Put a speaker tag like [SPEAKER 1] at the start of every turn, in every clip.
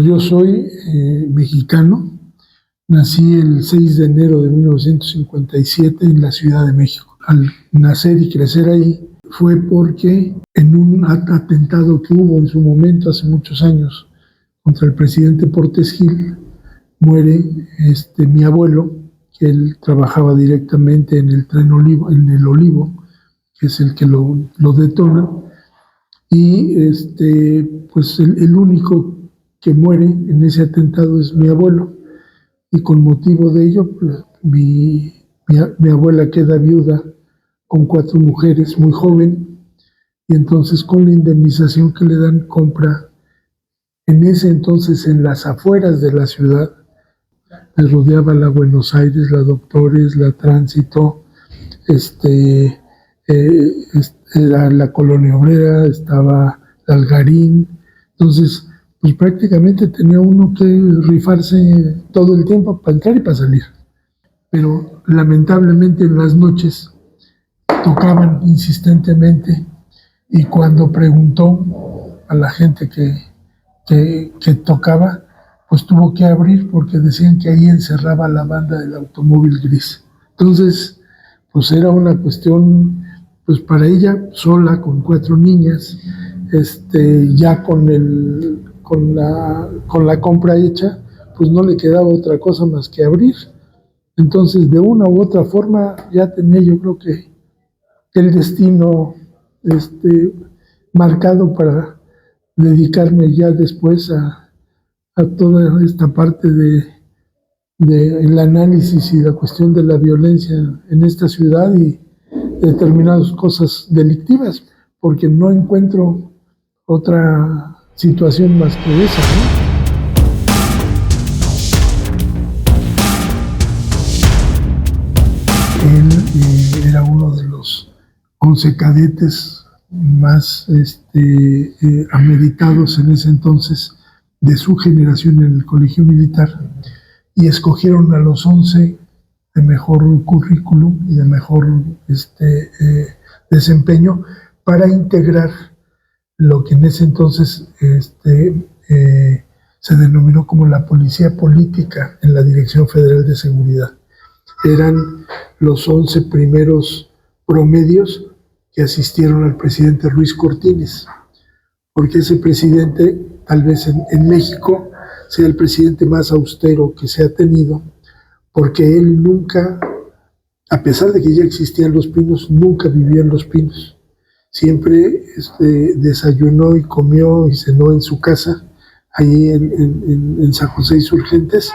[SPEAKER 1] Yo soy mexicano, nací el 6 de enero de 1957 en la Ciudad de México. Al nacer y crecer ahí fue porque en un atentado que hubo en su momento, hace muchos años, contra el presidente Portes Gil, muere mi abuelo, que él trabajaba directamente en el tren Olivo, en el Olivo, que es el que lo detona, y pues el único que muere en ese atentado es mi abuelo, y con motivo de ello, pues, mi abuela queda viuda con 4 mujeres, muy joven, y entonces con la indemnización que le dan compra, en ese entonces en las afueras de la ciudad, le rodeaba la Buenos Aires, la Doctores, la Tránsito, era la Colonia Obrera, estaba Algarín. Entonces pues prácticamente tenía uno que rifarse todo el tiempo para entrar y para salir. Pero lamentablemente en las noches tocaban insistentemente, y cuando preguntó a la gente que tocaba, pues tuvo que abrir porque decían que ahí encerraba la banda del automóvil gris. Entonces pues era una cuestión, pues para ella sola con 4 niñas, ya con la compra hecha, pues no le quedaba otra cosa más que abrir. Entonces de una u otra forma ya tenía, yo creo que el destino marcado para dedicarme ya después a toda esta parte de el análisis y la cuestión de la violencia en esta ciudad y determinadas cosas delictivas, porque no encuentro otra situación más que esa, ¿no? Él era uno de los 11 cadetes más ameritados en ese entonces de su generación en el colegio militar, y escogieron a los 11 de mejor currículum y de mejor desempeño para integrar lo que en ese entonces se denominó como la policía política en la Dirección Federal de Seguridad. Eran los 11 primeros promedios que asistieron al presidente Ruiz Cortines, porque ese presidente, tal vez en México, sea el presidente más austero que se ha tenido, porque él nunca, a pesar de que ya existían Los Pinos, nunca vivió en Los Pinos. Siempre desayunó y comió y cenó en su casa, ahí en San José Insurgentes.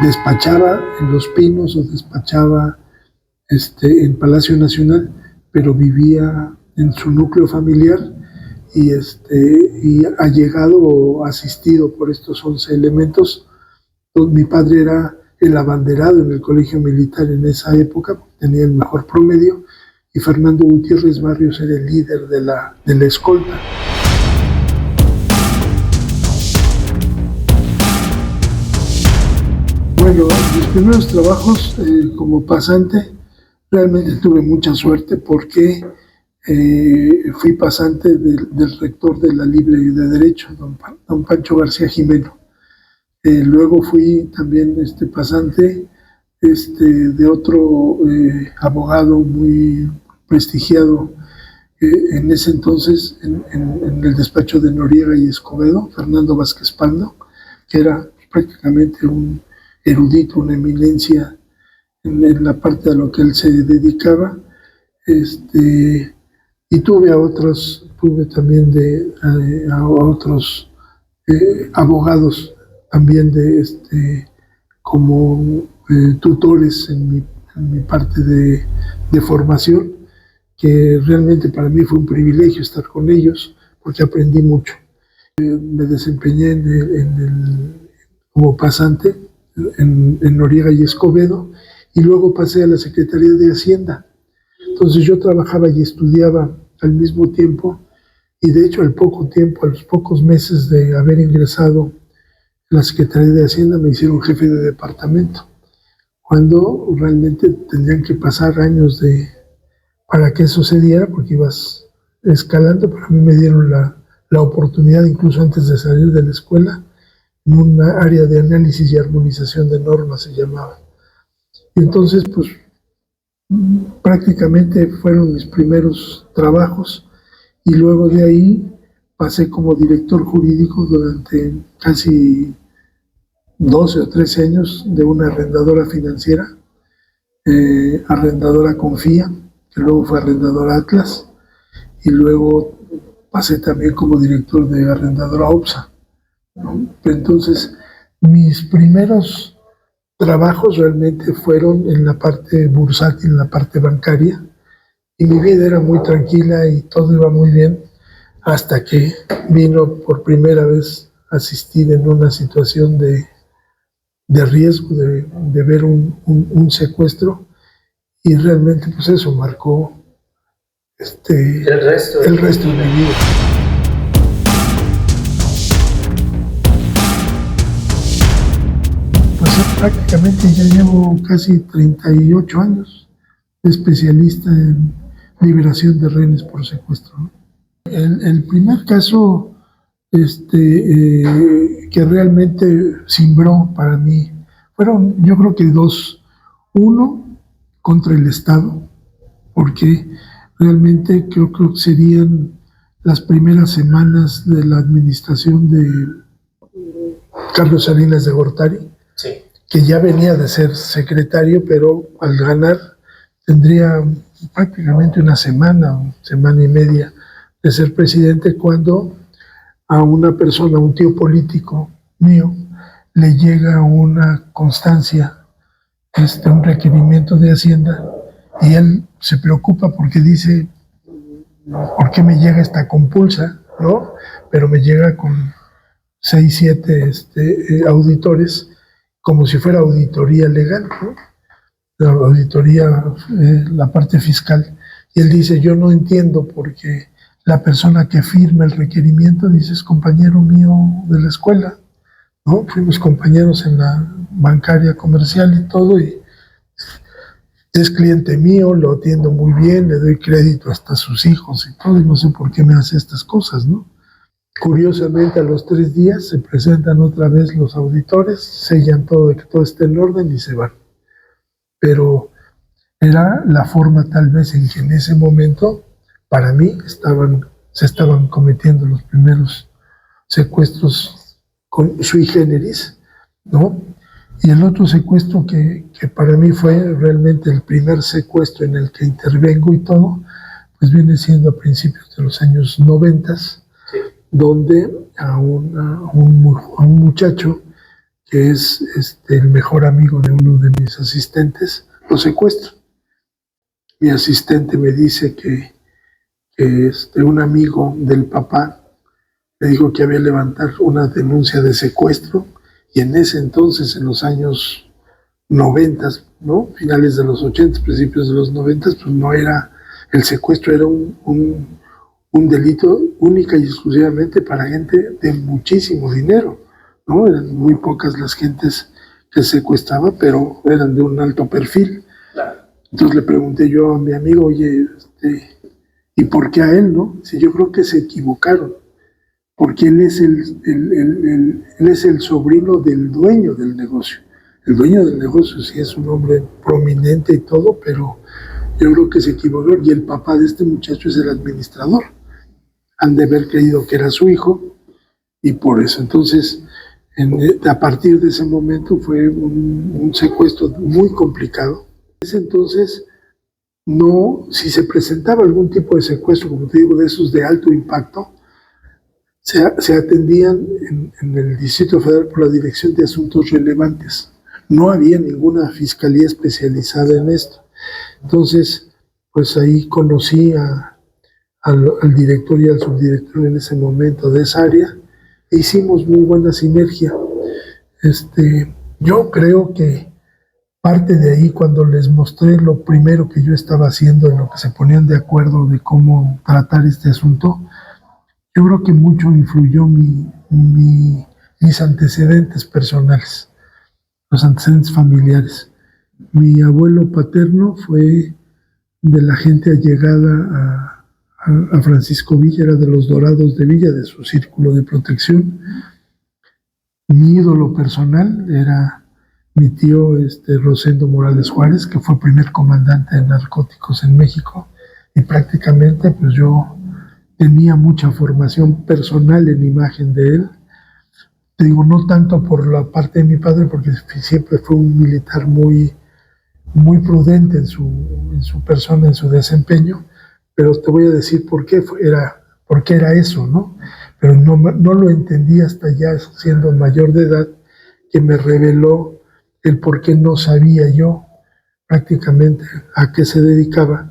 [SPEAKER 1] Despachaba en Los Pinos o despachaba en Palacio Nacional, pero vivía en su núcleo familiar, y ha llegado o asistido por estos 11 elementos. Mi padre era el abanderado en el colegio militar en esa época, tenía el mejor promedio, y Fernando Gutiérrez Barrios era el líder de la escolta. Bueno, mis primeros trabajos como pasante, realmente tuve mucha suerte porque fui pasante del rector de la Libre de Derecho, don Pancho García Jimeno. Luego fui también pasante de otro abogado muy prestigiado en ese entonces en el despacho de Noriega y Escobedo, Fernando Vázquez Pando, que era prácticamente un erudito, una eminencia en la parte a lo que él se dedicaba. Y tuve también a otros abogados también como tutores en mi parte de formación, que realmente para mí fue un privilegio estar con ellos porque aprendí mucho. Me desempeñé como pasante en Noriega y Escobedo, y luego pasé a la Secretaría de Hacienda. Entonces yo trabajaba y estudiaba al mismo tiempo, y de hecho al poco tiempo, a los pocos meses de haber ingresado a la Secretaría de Hacienda, me hicieron jefe de departamento, cuando realmente tendrían que pasar años para que eso se diera, porque ibas escalando, pero a mí me dieron la oportunidad, incluso antes de salir de la escuela, en una área de análisis y armonización de normas se llamaba. Y entonces, pues, prácticamente fueron mis primeros trabajos, y luego de ahí pasé como director jurídico durante casi 12 o 13 años de una arrendadora financiera, arrendadora Confía, que luego fue arrendadora Atlas, y luego pasé también como director de arrendadora OPSA, ¿no? Entonces, mis primeros trabajos realmente fueron en la parte bursátil, en la parte bancaria, y mi vida era muy tranquila y todo iba muy bien, hasta que vino por primera vez a asistir en una situación de riesgo, de ver un secuestro, y realmente pues eso marcó el resto de mi vida. Pues prácticamente ya llevo casi 38 años de especialista en liberación de rehenes por secuestro, ¿no? El primer caso que realmente cimbró para mí fueron, yo creo que dos. Uno, contra el Estado, porque realmente creo que serían las primeras semanas de la administración de Carlos Salinas de Gortari,
[SPEAKER 2] sí,
[SPEAKER 1] que ya venía de ser secretario, pero al ganar tendría prácticamente una semana o semana y media de ser presidente, cuando a una persona, un tío político mío, le llega una constancia, un requerimiento de Hacienda, y él se preocupa porque dice, ¿por qué me llega esta compulsa? ¿No? Pero me llega con 6, 7 auditores, como si fuera auditoría legal, ¿no? La auditoría, la parte fiscal. Y él dice, yo no entiendo, porque la persona que firma el requerimiento, dice, es compañero mío de la escuela, ¿no? Fuimos compañeros en la bancaria comercial y todo, y es cliente mío, lo atiendo muy bien, le doy crédito hasta a sus hijos y todo, y no sé por qué me hace estas cosas, ¿no? Curiosamente, a los 3 días se presentan otra vez los auditores, sellan todo, de que todo esté en orden, y se van. Pero era la forma tal vez en que en ese momento, para mí, se estaban cometiendo los primeros secuestros con sui generis, ¿no? Y el otro secuestro que para mí fue realmente el primer secuestro en el que intervengo y todo, pues viene siendo a principios de los años 90, sí, donde a un muchacho que es el mejor amigo de uno de mis asistentes, lo secuestra. Mi asistente me dice que un amigo del papá le dijo que había levantado una denuncia de secuestro, y en ese entonces, en los años 90, ¿no? Finales de los 80, principios de los 90, pues no era, el secuestro era un delito única y exclusivamente para gente de muchísimo dinero, ¿no? Eran muy pocas las gentes que secuestraba, pero eran de un alto perfil. Entonces le pregunté yo a mi amigo, oye, ¿y por qué a él, no? Si yo creo que se equivocaron, porque él es él es el sobrino del dueño del negocio. El dueño del negocio sí es un hombre prominente y todo, pero yo creo que se equivocó, y el papá de este muchacho es el administrador. Han de haber creído que era su hijo, y por eso. Entonces, a partir de ese momento fue un secuestro muy complicado. Entonces, no, si se presentaba algún tipo de secuestro, como te digo, de esos de alto impacto, se atendían en el Distrito Federal por la Dirección de Asuntos Relevantes. No había ninguna fiscalía especializada en esto. Entonces, pues ahí conocí al director y al subdirector en ese momento de esa área, e hicimos muy buena sinergia. Yo creo que parte de ahí, cuando les mostré lo primero que yo estaba haciendo, en lo que se ponían de acuerdo de cómo tratar este asunto, yo creo que mucho influyó mis antecedentes personales, los antecedentes familiares. Mi abuelo paterno fue de la gente allegada a Francisco Villa, era de los Dorados de Villa, de su círculo de protección. Mi ídolo personal era mi tío Rosendo Morales Juárez, que fue primer comandante de narcóticos en México, y prácticamente pues yo tenía mucha formación personal en imagen de él. Te digo, no tanto por la parte de mi padre, porque siempre fue un militar muy prudente en su persona, en su desempeño, pero te voy a decir por qué era eso, ¿no? Pero no lo entendí hasta ya siendo mayor de edad, que me reveló el por qué no sabía yo prácticamente a qué se dedicaba,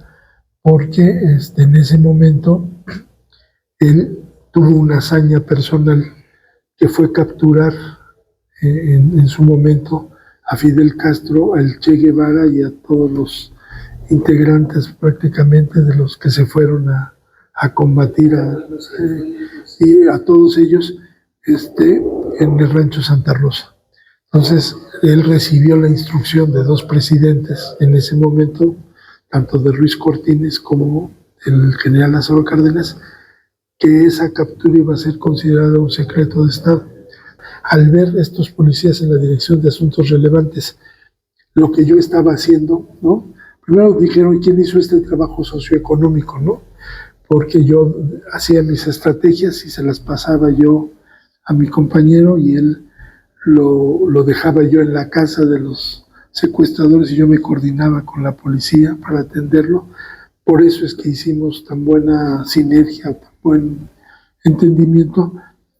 [SPEAKER 1] porque en ese momento él tuvo una hazaña personal que fue capturar en su momento a Fidel Castro, al Che Guevara y a todos los integrantes prácticamente de los que se fueron a combatir y a todos ellos en el rancho Santa Rosa. Entonces, él recibió la instrucción de dos presidentes en ese momento, tanto de Ruiz Cortines como el general Lázaro Cárdenas, que esa captura iba a ser considerada un secreto de Estado. Al ver estos policías en la Dirección de Asuntos Relevantes, lo que yo estaba haciendo, ¿no? Primero dijeron, ¿quién hizo este trabajo socioeconómico, no? Porque yo hacía mis estrategias y se las pasaba yo a mi compañero y él lo dejaba yo en la casa de los secuestradores y yo me coordinaba con la policía para atenderlo. Por eso es que hicimos tan buena sinergia, tan buen entendimiento,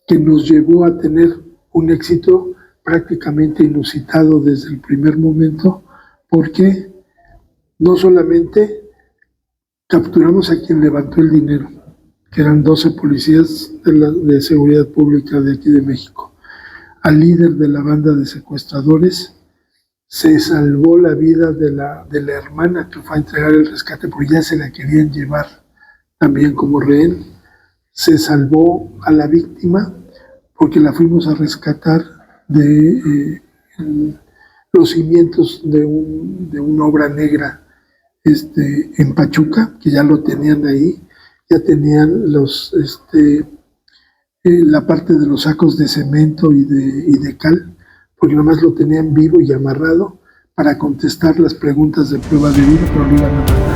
[SPEAKER 1] que nos llevó a tener un éxito prácticamente inusitado desde el primer momento, porque no solamente capturamos a quien levantó el dinero, que eran 12 policías de seguridad pública de aquí de México, al líder de la banda de secuestradores, se salvó la vida de la hermana que fue a entregar el rescate, porque ya se la querían llevar también como rehén. Se salvó a la víctima porque la fuimos a rescatar de los cimientos de una obra negra en Pachuca, que ya lo tenían ahí, ya tenían la parte de los sacos de cemento y de cal, porque nada más lo tenían vivo y amarrado para contestar las preguntas de prueba de vida, pero lo iban a matar.